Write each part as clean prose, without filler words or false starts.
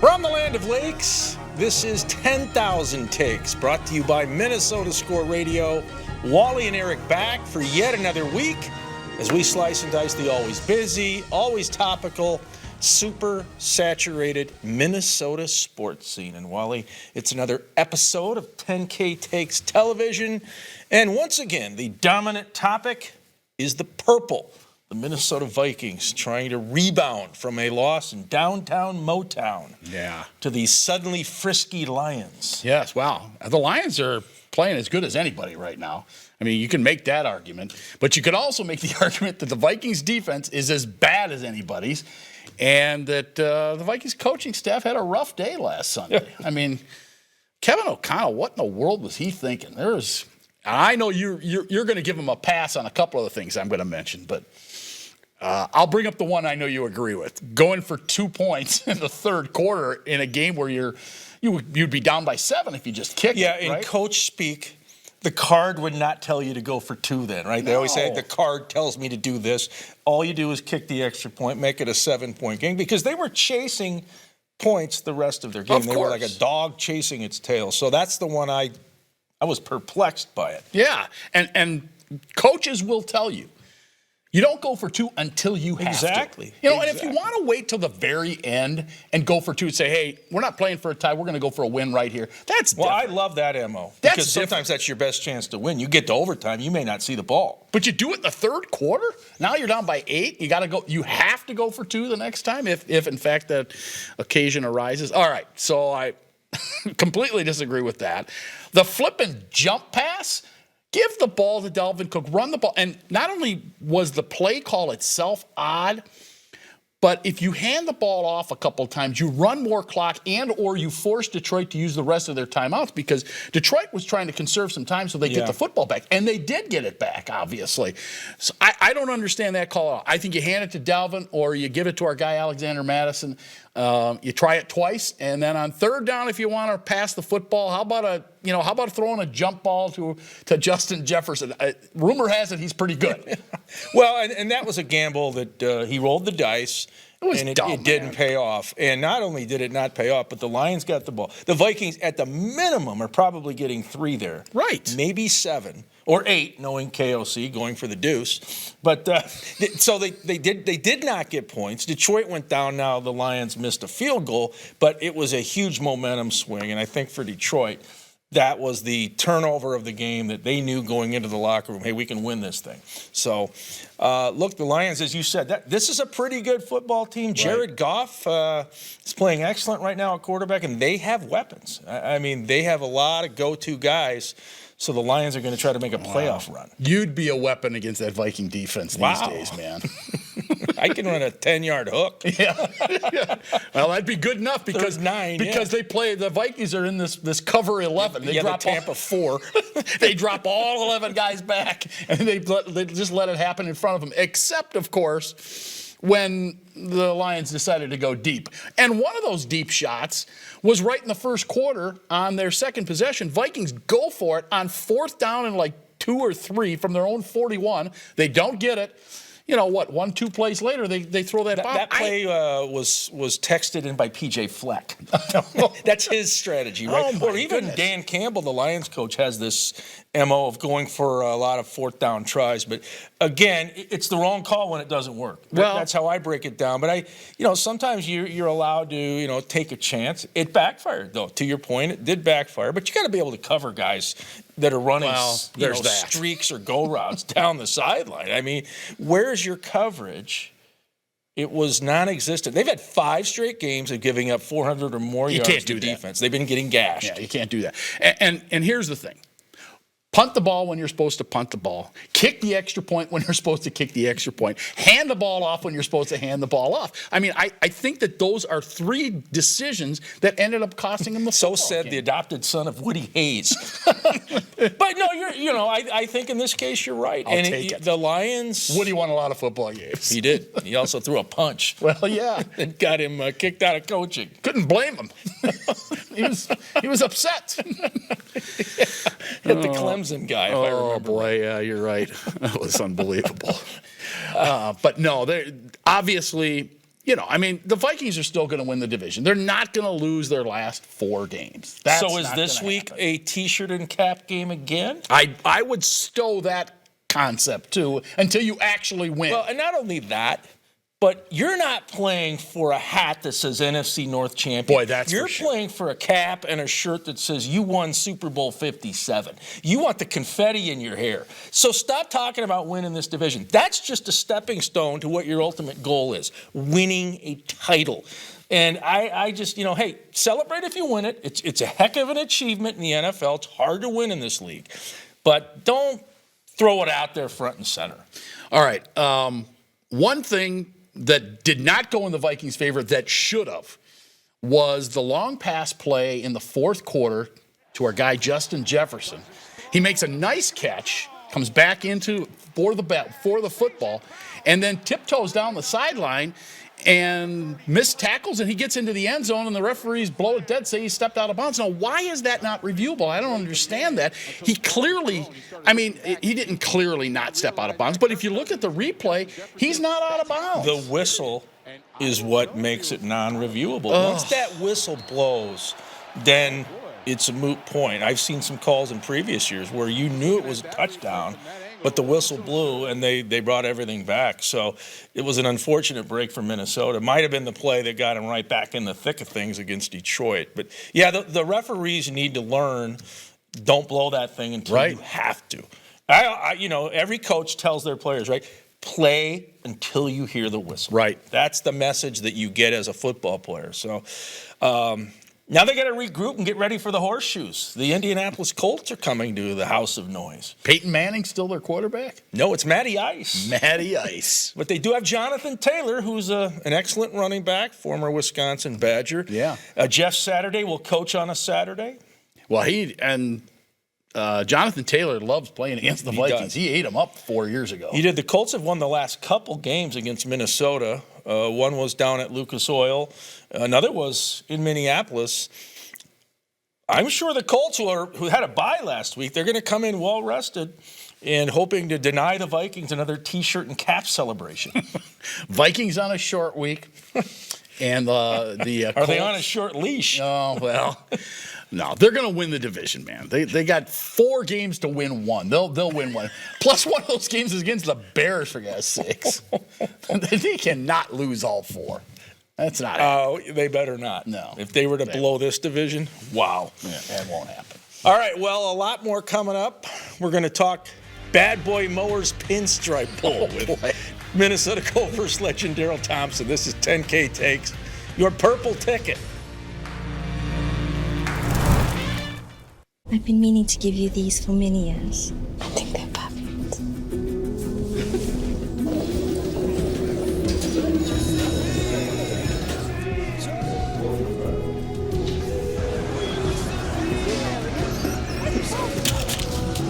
From the land of lakes, this is 10,000 Takes, brought to you by Minnesota Score Radio. Wally and Eric back for yet another week as we slice and dice the always busy, always topical, super saturated Minnesota sports scene. And Wally, it's another episode of 10K Takes Television. And once again, the dominant topic is the purple. The Minnesota Vikings trying to rebound from a loss in downtown Motown to the suddenly frisky Lions. Yes, wow. The Lions are playing as good as anybody right now. I mean, you can make that argument, but you could also make the argument that the Vikings defense is as bad as anybody's and that the Vikings coaching staff had a rough day last Sunday. I mean, Kevin O'Connell, what in the world was he thinking? I know you're going to give him a pass on a couple of the things I'm going to mention, but I'll bring up the one I know you agree with. Going for 2 points in the third quarter in a game where you'd be down by 7 if you just kick it. Yeah, in coach speak, the card would not tell you to go for 2 then, right? They always say the card tells me to do this. All you do is kick the extra point, make it a 7-point game, because they were chasing points the rest of their game. They were like a dog chasing its tail. So that's the one I was perplexed by it. Yeah, and coaches will tell you, you don't go for 2 until you have to. Exactly. And if you want to wait till the very end and go for 2 and say, hey, we're not playing for a tie, we're going to go for a win right here, that's different. Well, I love that MO. Because sometimes that's your best chance to win. You get to overtime, you may not see the ball. But you do it in the third quarter? Now you're down by 8. You have to go for 2 the next time if in fact that occasion arises. All right, so I completely disagree with that. The flipping jump pass, give the ball to Dalvin Cook, run the ball. And not only was the play call itself odd, but if you hand the ball off a couple of times, you run more clock or you force Detroit to use the rest of their timeouts, because Detroit was trying to conserve some time so they get the football back. And they did get it back, obviously. So I don't understand that call at all. I think you hand it to Dalvin or you give it to our guy Alexander Madison. You try it twice, and then on third down, if you want to pass the football, how about throwing a jump ball to Justin Jefferson? Rumor has it he's pretty good. Well, and that was a gamble that he rolled the dice. It didn't pay off. And not only did it not pay off, but the Lions got the ball. The Vikings, at the minimum, are probably getting 3 there. Right. Maybe 7 or 8, knowing KOC going for the deuce. But so they did not get points. Detroit went down. Now the Lions missed a field goal, but it was a huge momentum swing. And I think for Detroit, that was the turnover of the game that they knew going into the locker room, hey, we can win this thing. So, look, the Lions, as you said, this is a pretty good football team. Right. Jared Goff is playing excellent right now at quarterback, and they have weapons. I mean, they have a lot of go-to guys. So the Lions are going to try to make a playoff run. You'd be a weapon against that Viking defense these days, man. I can run a 10-yard hook. Yeah. Well, that'd be good enough because they play. The Vikings are in this cover 11. They drop Tampa 4. They drop all 11 guys back, and they just let it happen in front of them. Except, of course, when the Lions decided to go deep. And one of those deep shots was right in the first quarter on their second possession. Vikings go for it on 4th down and like 2 or 3 from their own 41. They don't get it. 1-2 plays later, they throw that bomb. That play was texted in by P.J. Fleck. That's his strategy, right? Or even Dan Campbell, the Lions coach, has this MO of going for a lot of 4th down tries. But again, it's the wrong call when it doesn't work. Well, that's how I break it down. But sometimes you're allowed to, take a chance. It backfired, though. To your point, it did backfire. But you got to be able to cover guys that are running streaks or go routes down the sideline. I mean, where's your coverage? It was non-existent. They've had 5 straight games of giving up 400 or more yards to defense. They've been getting gashed. Yeah, you can't do that. And here's the thing. Punt the ball when you're supposed to punt the ball. Kick the extra point when you're supposed to kick the extra point. Hand the ball off when you're supposed to hand the ball off. I mean, I think that those are 3 decisions that ended up costing him the football So said game. The adopted son of Woody Hayes. But no, I think in this case you're right. I'll take it. The Lions. Woody won a lot of football games. He did. He also threw a punch. Well, yeah. And got him kicked out of coaching. Couldn't blame him. he was upset. Hit the Clemson guy, if I remember. Oh, boy, yeah, you're right. That was unbelievable. But no, obviously the Vikings are still going to win the division. They're not going to lose their last 4 games. So is this week a T-shirt and cap game again? I would stow that concept too until you actually win. Well, and not only that, but you're not playing for a hat that says NFC North champion. Boy, that's You're for sure. playing for a cap and a shirt that says you won Super Bowl 57. You want the confetti in your hair. So stop talking about winning this division. That's just a stepping stone to what your ultimate goal is, winning a title. And I just, hey, celebrate if you win it. It's a heck of an achievement in the NFL. It's hard to win in this league. But don't throw it out there front and center. All right. One thing that did not go in the Vikings' favor that should have was the long pass play in the 4th quarter to our guy Justin Jefferson. He makes a nice catch, comes back for the football, and then tiptoes down the sideline and missed tackles, and he gets into the end zone, and the referees blow it dead, say he stepped out of bounds. Now, why is that not reviewable? I don't understand that. He didn't clearly not step out of bounds, but if you look at the replay, he's not out of bounds. The whistle is what makes it non-reviewable. Once that whistle blows, then it's a moot point. I've seen some calls in previous years where you knew it was a touchdown, but the whistle blew, and they brought everything back. So it was an unfortunate break for Minnesota. Might have been the play that got him right back in the thick of things against Detroit. But, yeah, the referees need to learn, don't blow that thing until you have to. Every coach tells their players, right, play until you hear the whistle. Right. That's the message that you get as a football player. So now they got to regroup and get ready for the horseshoes. The Indianapolis Colts are coming to the House of Noise. Peyton Manning still their quarterback? No, it's Matty Ice. Matty Ice. But they do have Jonathan Taylor, who's an excellent running back, former Wisconsin Badger. Yeah. Jeff Saturday will coach on a Saturday. Well, Jonathan Taylor loves playing against the Vikings. He ate them up 4 years ago. He did. The Colts have won the last couple games against Minnesota. One was down at Lucas Oil. Another was in Minneapolis. I'm sure the Colts, who had a bye last week, they're going to come in well-rested and hoping to deny the Vikings another T-shirt and cap celebration. Vikings on a short week. And the Are they on a short leash? Oh, well, no, they're going to win the division, man. They got 4 games to win one. They'll win one. Plus, one of those games is against the Bears, for God's sakes. They cannot lose all 4. That's not it. They better not. No. If they were to blow this division, wow. Yeah, that won't happen. All right, well, a lot more coming up. We're going to talk Bad Boy Mowers Pinstripe Bowl with Minnesota Gophers legend Darrell Thompson. This is 10K Takes, your purple ticket. I've been meaning to give you these for many years. I think they're perfect.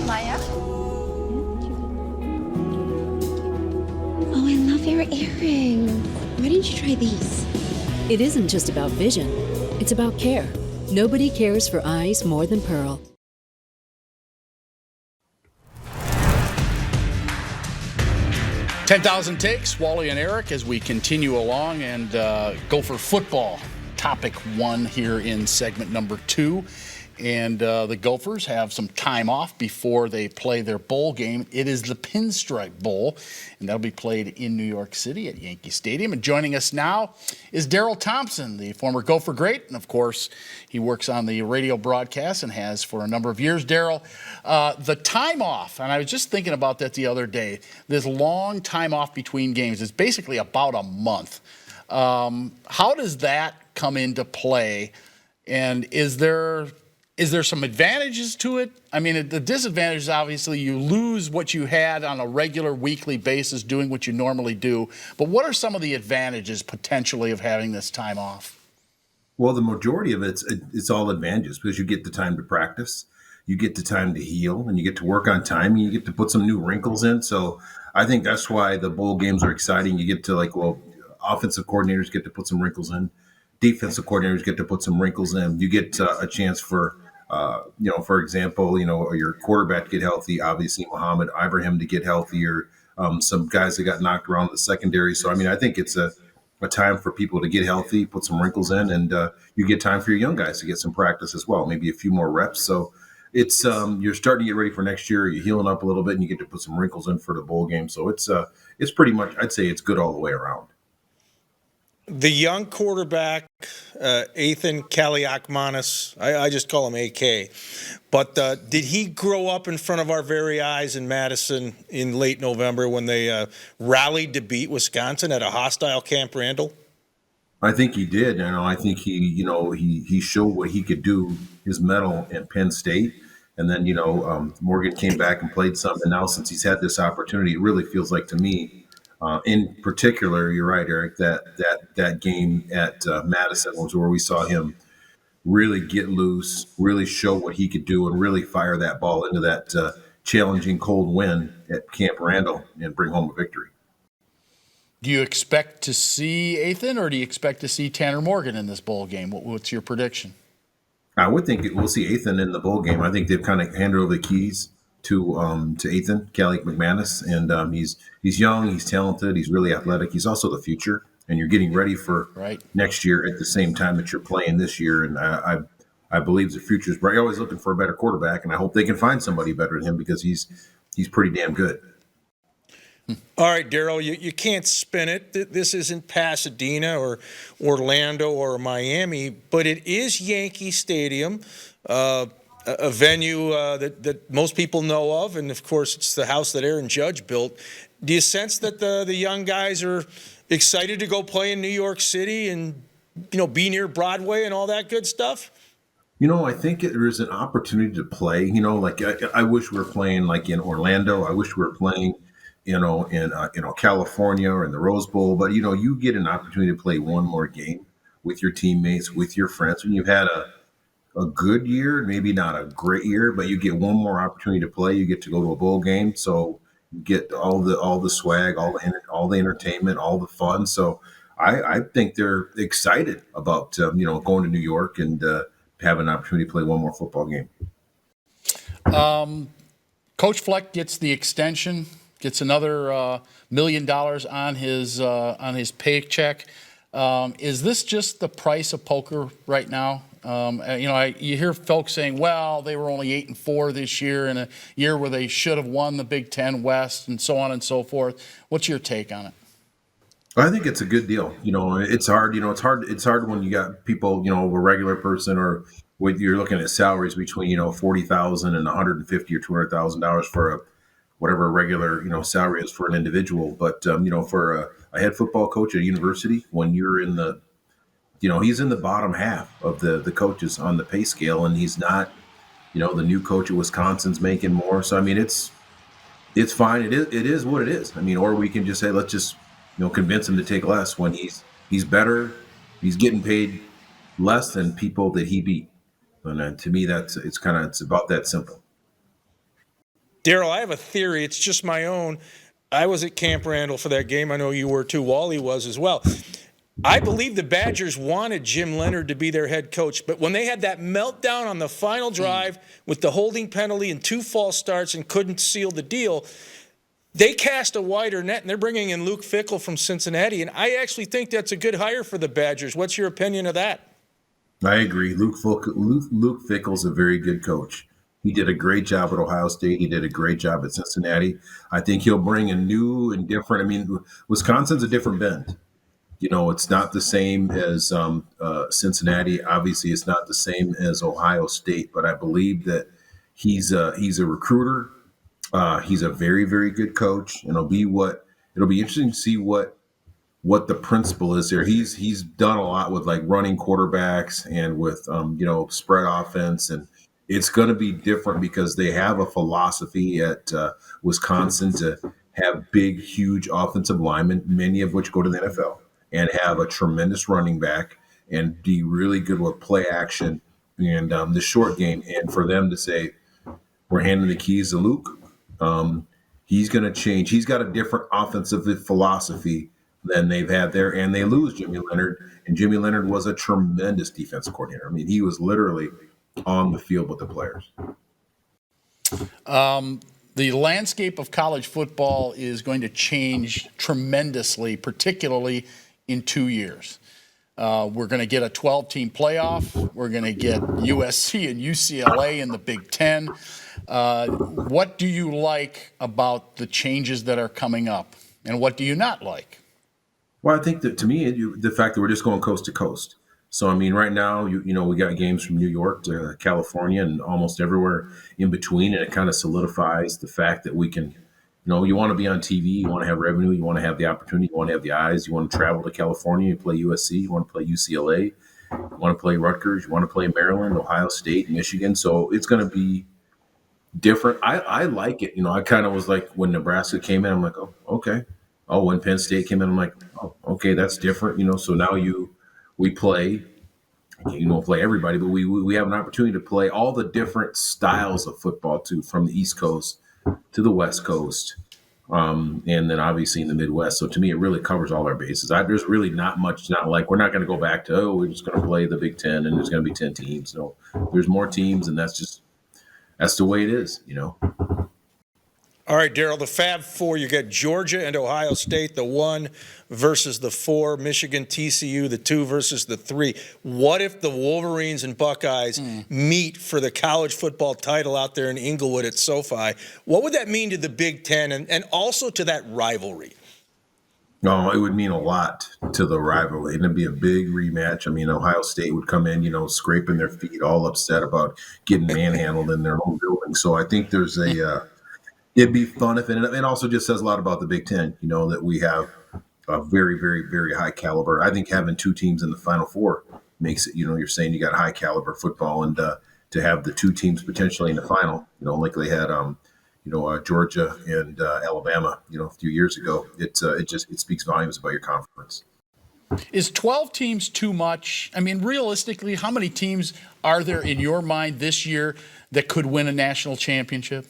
Maya? Oh, I love your earring. Why didn't you try these? It isn't just about vision. It's about care. Nobody cares for eyes more than Pearl. $10,000 takes, Wally and Eric, as we continue along and go for football. Topic 1 here in segment number 2. And the Gophers have some time off before they play their bowl game. It is the Pinstripe Bowl, and that'll be played in New York City at Yankee Stadium. And joining us now is Darrell Thompson, the former Gopher great. And, of course, he works on the radio broadcast and has for a number of years. Darrell, the time off, and I was just thinking about that the other day, this long time off between games is basically about a month. How does that come into play? And is there some advantages to it? I mean, the disadvantage is obviously you lose what you had on a regular weekly basis doing what you normally do. But what are some of the advantages potentially of having this time off? Well, the majority of it's all advantages because you get the time to practice, you get the time to heal, and you get to work on time, and you get to put some new wrinkles in. So I think that's why the bowl games are exciting. You get to offensive coordinators get to put some wrinkles in. Defensive coordinators get to put some wrinkles in. You get a chance for for example, your quarterback to get healthy, obviously Muhammad Ibrahim to get healthier, some guys that got knocked around the secondary. So, I mean, I think it's a a time for people to get healthy, put some wrinkles in, and you get time for your young guys to get some practice as well, maybe a few more reps. So it's you're starting to get ready for next year. You're healing up a little bit, and you get to put some wrinkles in for the bowl game. So it's pretty much, I'd say it's good all the way around. The young quarterback, Ethan Kaliakmanis, I just call him AK, but did he grow up in front of our very eyes in Madison in late November when they rallied to beat Wisconsin at a hostile Camp Randall? I think he did. I think he showed what he could do, his medal at Penn State. And then, Morgan came back and played some. And now since he's had this opportunity, it really feels like to me, in particular, you're right, Eric, that game at Madison was where we saw him really get loose, really show what he could do, and really fire that ball into that challenging cold wind at Camp Randall and bring home a victory. Do you expect to see Ethan, or do you expect to see Tanner Morgan in this bowl game? What's your prediction? I would think we'll see Ethan in the bowl game. I think they've kind of handed over the keys to Ethan Kaliakmanis, and he's young, he's talented, he's really athletic. He's also the future, and you're getting ready for next year at the same time that you're playing this year. And I believe the future is bright. You're always looking for a better quarterback, and I hope they can find somebody better than him because he's pretty damn good. All right, Darrell, you can't spin it. This isn't Pasadena or Orlando or Miami, but it is Yankee Stadium, a venue that most people know of, and of course it's the house that Aaron Judge built. Do you sense that the young guys are excited to go play in New York City and be near Broadway and all that good stuff? I think there's an opportunity to play. I wish we were playing like in Orlando. I wish we were playing in California or in the Rose Bowl. But, you get an opportunity to play one more game with your teammates, with your friends. When you've had a good year, maybe not a great year, but you get one more opportunity to play. You get to go to a bowl game. So you get all the swag, all the entertainment, all the fun. So I think they're excited about, going to New York and having an opportunity to play one more football game. Coach Fleck gets the extension. Gets another $1 million on his paycheck. Is this just the price of poker right now? You hear folks saying, "Well, they were only 8-4 this year, in a year where they should have won the Big Ten West," and so on and so forth. What's your take on it? I think it's a good deal. It's hard. It's hard when you got people, a regular person, or you're looking at salaries between $40,000 and $150,000 or $200,000 for whatever a regular salary is for an individual. But for a head football coach at a university, when you're in the he's in the bottom half of the coaches on the pay scale, and he's not the new coach at Wisconsin's making more. So I mean it's fine. It is what it is. I mean, or we can just say, let's just convince him to take less when he's better. He's getting paid less than people that he beat. And to me, it's about that simple. Darrell, I have a theory. It's just my own. I was at Camp Randall for that game. I know you were too. Wally was as well. I believe the Badgers wanted Jim Leonhard to be their head coach, but when they had that meltdown on the final drive with the holding penalty and 2 false starts and couldn't seal the deal, they cast a wider net, and they're bringing in Luke Fickell from Cincinnati, and I actually think that's a good hire for the Badgers. What's your opinion of that? I agree. Luke Fickell's a very good coach. He did a great job at Ohio State. He did a great job at Cincinnati. I think he'll bring a new and different. I mean, Wisconsin's a different bend. It's not the same as Cincinnati. Obviously, it's not the same as Ohio State. But I believe that he's a recruiter. He's a very, very good coach. And it'll be interesting to see what the principle is there. He's done a lot with like running quarterbacks and with spread offense, and it's going to be different because they have a philosophy at Wisconsin to have big, huge offensive linemen, many of which go to the NFL, and have a tremendous running back and be really good with play action and the short game. And for them to say, we're handing the keys to Luke, he's going to change. He's got a different offensive philosophy than they've had there, and they lose Jimmy Leonhard. And Jimmy Leonhard was a tremendous defensive coordinator. I mean, he was literally on the field with the players. The landscape of college football is going to change tremendously, particularly in 2 years. We're going to get a 12-team playoff. We're going to get USC and UCLA in the Big Ten. What do you like about the changes that are coming up, and what do you not like? Well, I think that to me, the fact that we're just going coast to coast. So, I mean, right now, we got games from New York to California and almost everywhere in between, and it kind of solidifies the fact that we can, you want to be on TV, you want to have revenue, you want to have the opportunity, you want to have the eyes, you want to travel to California, you play USC, you want to play UCLA, you want to play Rutgers, you want to play Maryland, Ohio State, Michigan. So it's going to be different. I like it. I kind of was like, when Nebraska came in, I'm like, oh, okay. Oh, when Penn State came in, I'm like, oh, okay, that's different. So now we play. You don't play everybody, but we have an opportunity to play all the different styles of football too, from the East Coast to the West Coast, and then obviously in the Midwest. So to me, it really covers all our bases. There's really not much. Not like we're not going to go back to we're just going to play the Big Ten and there's going to be 10 teams. No, there's more teams, and that's the way it is. All right, Darrell, the Fab Four, you got Georgia and Ohio State, the 1 versus the 4, Michigan, TCU, the 2 versus the 3. What if the Wolverines and Buckeyes meet for the college football title out there in Inglewood at SoFi? What would that mean to the Big Ten and also to that rivalry? No, it would mean a lot to the rivalry. It'd be a big rematch. I mean, Ohio State would come in, scraping their feet, all upset about getting manhandled in their own building. So I think there's it'd be fun if it also just says a lot about the Big Ten, that we have a very, very, very high caliber. I think having 2 teams in the Final Four makes it, you're saying you got high caliber football, and to have the 2 teams potentially in the final, like they had, Georgia and Alabama, a few years ago, it speaks volumes about your conference. Is 12 teams too much? I mean, realistically, how many teams are there in your mind this year that could win a national championship?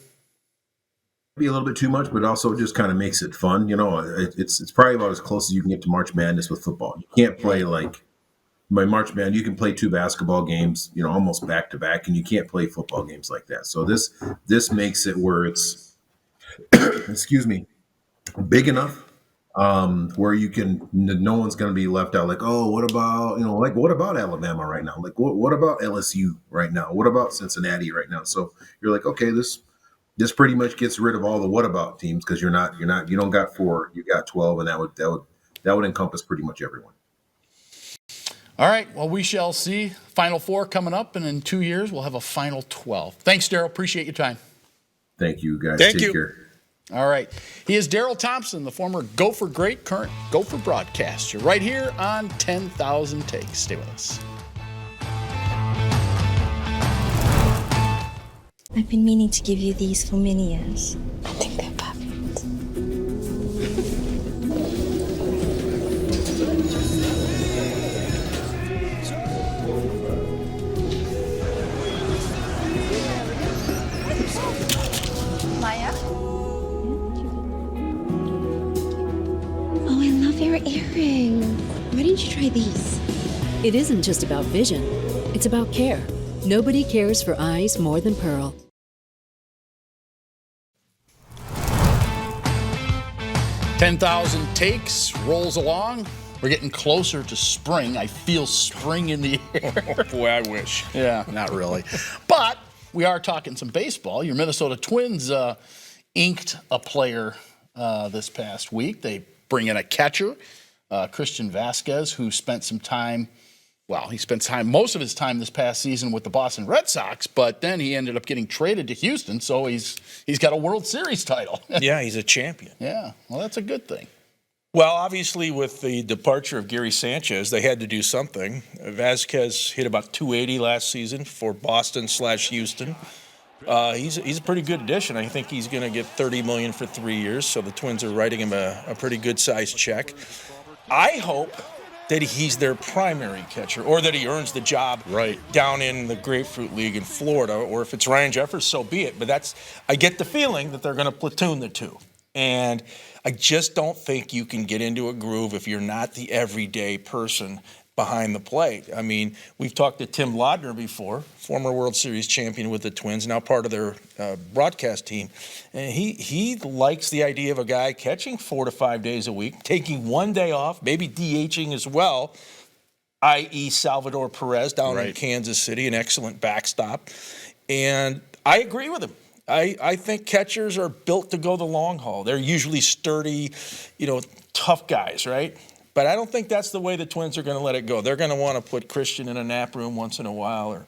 Be a little bit too much, but also just kind of makes it fun. It's probably about as close as you can get to March Madness with football. You can't play by March Madness. You can play 2 basketball games, almost back to back, and you can't play football games like that. So this makes it where it's, excuse me, big enough where you can. No one's going to be left out. Like, oh, what about what about Alabama right now? Like, what about LSU right now? What about Cincinnati right now? So you're like, okay, This pretty much gets rid of all the what about teams, because you don't got 4, you got 12, and that would encompass pretty much everyone. All right, well, we shall see. Final 4 coming up, and in 2 years we'll have a Final 12. Thanks, Darrell. Appreciate your time. Thank you, guys. Thank Take you. care. All right. He is Darrell Thompson, the former Gopher great, current Gopher broadcaster, right here on 10,000 Takes. Stay with us. I've been meaning to give you these for many years. I think they're perfect. Maya? Oh, I love your earring. Why didn't you try these? It isn't just about vision, it's about care. Nobody cares for eyes more than Pearl. 10,000 Takes rolls along. We're getting closer to spring. I feel spring in the air. Boy, I wish. Yeah, not really. But we are talking some baseball. Your Minnesota Twins inked a player this past week. They bring in a catcher, Christian Vasquez, who spent some time. Well, he spent most of his time this past season with the Boston Red Sox, but then he ended up getting traded to Houston, so he's got a World Series title. Yeah, he's a champion. Yeah, well, that's a good thing. Well, obviously, with the departure of Gary Sanchez, they had to do something. Vasquez hit about 280 last season for Boston/Houston. He's a pretty good addition. I think he's going to get $30 million for 3 years, so the Twins are writing him a pretty good-sized check. I hope that he's their primary catcher, or that he earns the job down in the Grapefruit League in Florida, or if it's Ryan Jeffers, so be it. But I get the feeling that they're going to platoon the 2. And I just don't think you can get into a groove if you're not the everyday person behind the plate. I mean, we've talked to Tim Laudner before, former World Series champion with the Twins, now part of their broadcast team. And he likes the idea of a guy catching 4 to 5 days a week, taking one day off, maybe DHing as well, i.e. Salvador Perez down in Kansas City, an excellent backstop. And I agree with him. I think catchers are built to go the long haul. They're usually sturdy, tough guys, right? But I don't think that's the way the Twins are going to let it go. They're going to want to put Christian in a nap room once in a while, or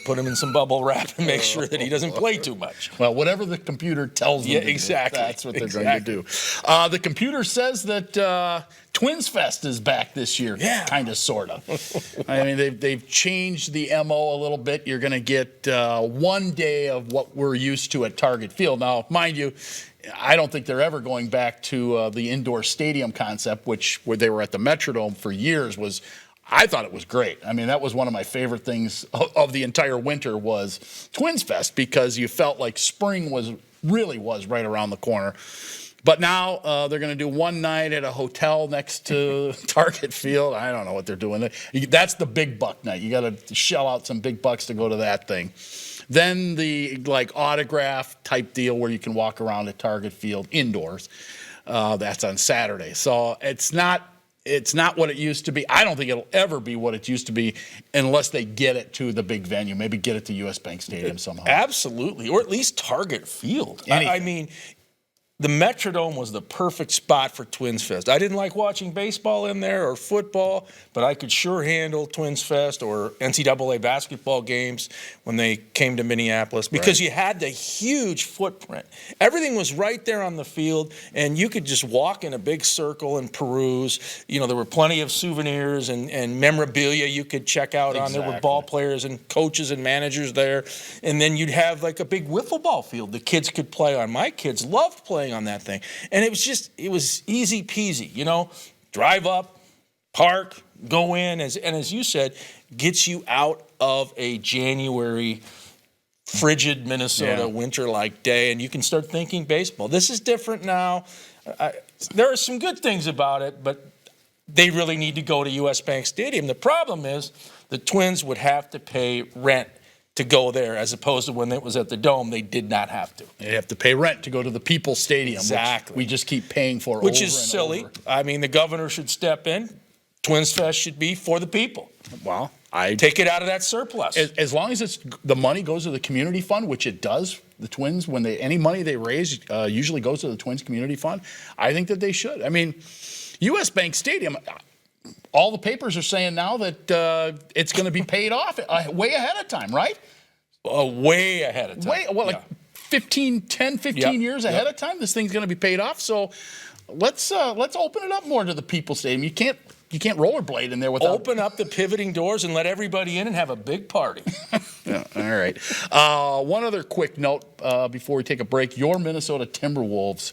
put him in some bubble wrap and make sure that he doesn't play too much. Well, whatever the computer tells them to exactly. do, that's what they're going to do. The computer says that Twins Fest is back this year, kind of, sort of. I mean, they've changed the MO a little bit. You're going to get 1 day of what we're used to at Target Field. Now, mind you, I don't think they're ever going back to the indoor stadium concept, where they were at the Metrodome for years. I thought it was great. I mean, that was one of my favorite things of the entire winter was Twins Fest, because you felt like spring was right around the corner. But now they're going to do one night at a hotel next to Target Field. I don't know what they're doing. That's the big buck night. You got to shell out some big bucks to go to that thing. Then the autograph type deal where you can walk around at Target Field indoors. That's on Saturday. So it's not what it used to be. I don't think it'll ever be what it used to be unless they get it to the big venue. Maybe get it to U.S. Bank Stadium somehow. Absolutely, or at least Target Field. I mean, the Metrodome was the perfect spot for Twins Fest. I didn't like watching baseball in there or football, but I could sure handle Twins Fest or NCAA basketball games when they came to Minneapolis, because you had the huge footprint. Everything was right there on the field, and you could just walk in a big circle and peruse. There were plenty of souvenirs and memorabilia you could check out on. There were ball players and coaches and managers there. And then you'd have like a big wiffle ball field the kids could play on. My kids loved playing on that thing. And it was easy peasy, drive up, park, go in, and as you said, gets you out of a January frigid Minnesota winter-like day, and you can start thinking baseball. This is different now. There are some good things about it, but they really need to go to U.S. Bank Stadium. The problem is the Twins would have to pay rent to go there, as opposed to when it was at the Dome, they did not have to. They have to pay rent to go to the People's Stadium, exactly. Which we just keep paying for, which is silly. Over. I mean, the governor should step in. Twins Fest should be for the people. Well, take it out of that surplus. As long as the money goes to the community fund, which it does. The Twins, any money they raise, usually goes to the Twins community fund. I think that they should. I mean, U.S. Bank Stadium. All the papers are saying now that it's going to be paid off way ahead of time, right? Way ahead of time. Like 15 years ahead of time, this thing's going to be paid off. So let's open it up more to the People's Stadium. You can't rollerblade in there without... Open up the pivoting doors and let everybody in and have a big party. Yeah, all right. One other quick note before we take a break. Your Minnesota Timberwolves...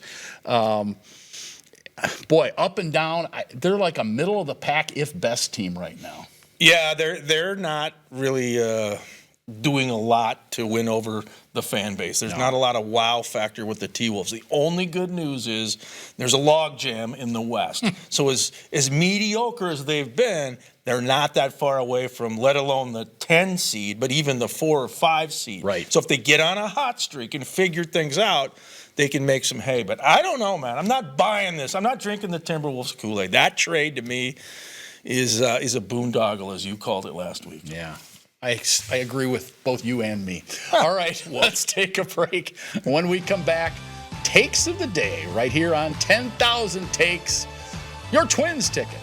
boy, up and down, they're like a middle-of-the-pack, if-best team right now. Yeah, they're not really doing a lot to win over the fan base. There's not a lot of wow factor with the T-Wolves. The only good news is there's a logjam in the West. So as mediocre as they've been, they're not that far away from, let alone the 10 seed, but even the 4 or 5 seed. Right. So if they get on a hot streak and figure things out, they can make some hay. But I don't know, man. I'm not buying this. I'm not drinking the Timberwolves Kool-Aid. That trade to me is a boondoggle, as you called it last week. Yeah. I agree with both you and me. All right, let's take a break. When we come back, takes of the day right here on 10,000 Takes, your Twins ticket.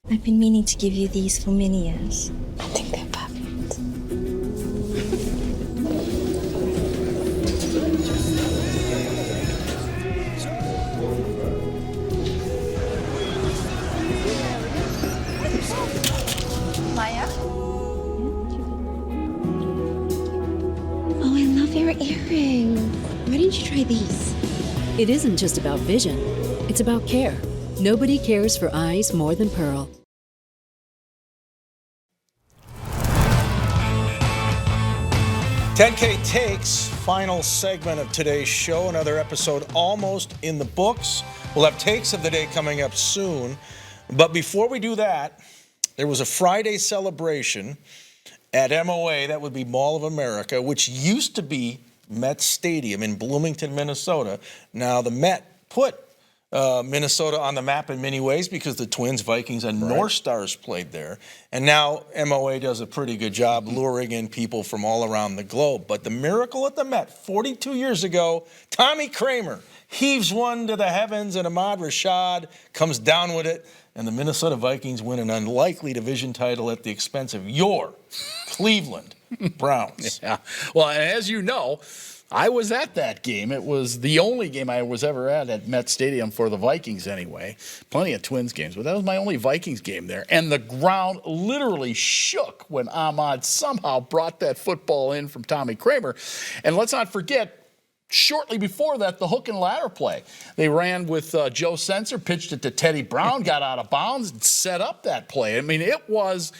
I've been meaning to give you these for many years. I think they're perfect. Maya? Oh, I love your earring. Why didn't you try these? It isn't just about vision, it's about care. Nobody cares for eyes more than Pearl. 10K Takes, final segment of today's show. Another episode almost in the books. We'll have takes of the day coming up soon. But before we do that, there was a Friday celebration at MOA, that would be Mall of America, which used to be Met Stadium in Bloomington, Minnesota. Now, the Met put Minnesota on the map in many ways because the Twins, Vikings, and North Stars played there. And now MOA does a pretty good job luring in people from all around the globe. But the miracle at the Met, 42 years ago, Tommy Kramer heaves one to the heavens, and Ahmad Rashad comes down with it. And the Minnesota Vikings win an unlikely division title at the expense of your Cleveland Browns. Yeah. Well, as you know, I was at that game. It was the only game I was ever at Met Stadium for the Vikings anyway. Plenty of Twins games, but that was my only Vikings game there. And the ground literally shook when Ahmad somehow brought that football in from Tommy Kramer. And let's not forget, shortly before that, the hook and ladder play. They ran with Joe Sensor, pitched it to Teddy Brown, got out of bounds, and set up that play. I mean, it was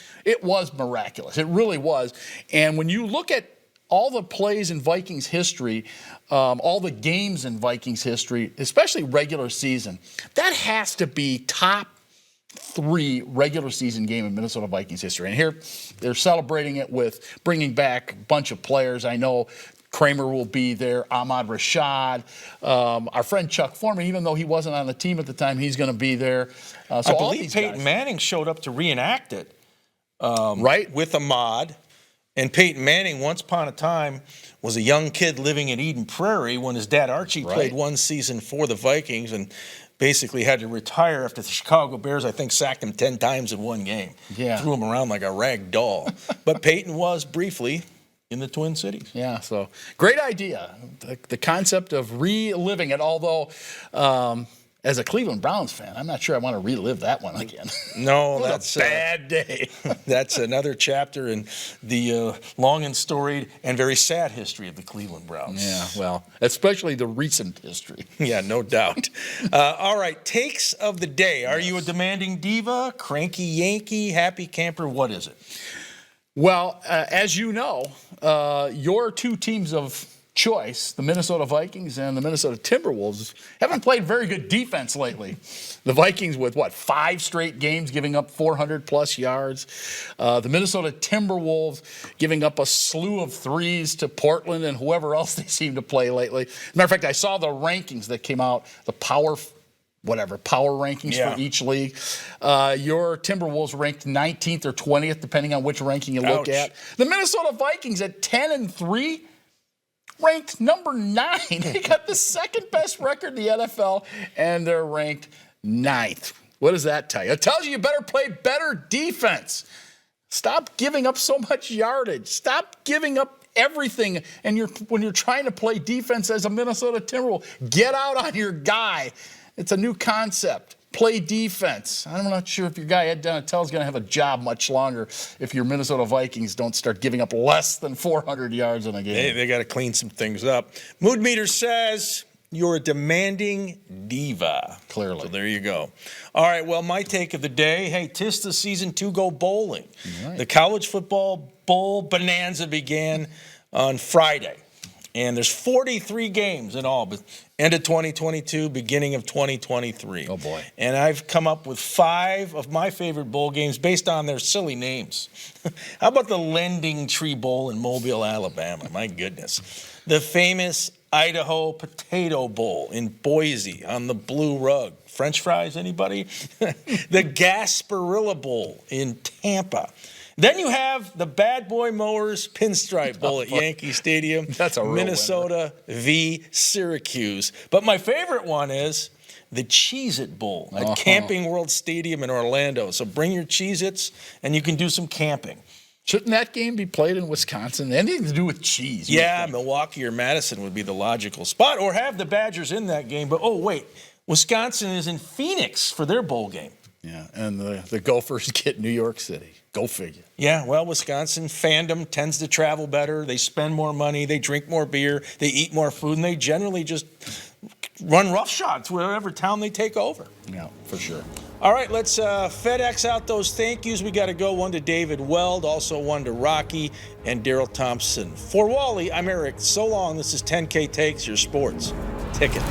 miraculous. It really was. And when you look at all the plays in Vikings history, all the games in Vikings history, especially regular season, that has to be top 3 regular season game in Minnesota Vikings history. And here they're celebrating it with bringing back a bunch of players. I know Kramer will be there, Ahmad Rashad, our friend Chuck Foreman, even though he wasn't on the team at the time, he's going to be there. So I believe Peyton Manning showed up to reenact it, right, with Ahmad. And Peyton Manning, once upon a time, was a young kid living in Eden Prairie when his dad Archie played one season for the Vikings and basically had to retire after the Chicago Bears, I think, sacked him 10 times in one game. Yeah. Threw him around like a rag doll. But Peyton was briefly in the Twin Cities. Yeah, so great idea. The concept of reliving it, although as a Cleveland Browns fan, I'm not sure I want to relive that one again. No, that's a bad day. That's another chapter in the long and storied and very sad history of the Cleveland Browns. Yeah, well, especially the recent history. Yeah, no doubt. All right, takes of the day. Are you a demanding diva, cranky Yankee, happy camper? What is it? Well, as you know, your 2 teams of choice, the Minnesota Vikings and the Minnesota Timberwolves, haven't played very good defense lately. The Vikings with, 5 straight games giving up 400-plus yards. The Minnesota Timberwolves giving up a slew of threes to Portland and whoever else they seem to play lately. As a matter of fact, I saw the rankings that came out, the power rankings for each league. Your Timberwolves ranked 19th or 20th, depending on which ranking you look at. The Minnesota Vikings at 10-3, ranked number 9. They got the second best record in the NFL, and they're ranked 9th. What does that tell you? It tells you better play better defense. Stop giving up so much yardage. Stop giving up everything. And when you're trying to play defense as a Minnesota Timberwolves, get out on your guy. It's a new concept. Play defense. I'm not sure if your guy Ed Donatell is going to have a job much longer if your Minnesota Vikings don't start giving up less than 400 yards in a game. They got to clean some things up. Mood Meter says you're a demanding diva. Clearly. So there you go. All right, well, my take of the day, hey, 'tis the season to go bowling. Right. The college football bowl bonanza began on Friday. And there's 43 games in all, but end of 2022, beginning of 2023. Oh, boy. And I've come up with 5 of my favorite bowl games based on their silly names. How about the Lending Tree Bowl in Mobile, Alabama? My goodness. The famous Idaho Potato Bowl in Boise on the blue rug. French fries, anybody? The Gasparilla Bowl in Tampa. Then you have the Bad Boy Mowers Pinstripe Bowl at Yankee Stadium. That's a real Minnesota v. Syracuse. But my favorite one is the Cheez-It Bowl at Camping World Stadium in Orlando. So bring your Cheez-Its and you can do some camping. Shouldn't that game be played in Wisconsin? Anything to do with cheese? Yeah, Milwaukee or Madison would be the logical spot. Or have the Badgers in that game. But, oh, wait, Wisconsin is in Phoenix for their bowl game. Yeah, and the Gophers get New York City. Go figure. Yeah, well, Wisconsin fandom tends to travel better. They spend more money. They drink more beer. They eat more food. And they generally just run roughshod to whatever town they take over. Yeah, for sure. All right, let's FedEx out those thank yous. We got to go. One to David Weld, also one to Rocky and Darrell Thompson. For Wally, I'm Eric. So long. This is 10K Takes, your sports ticket.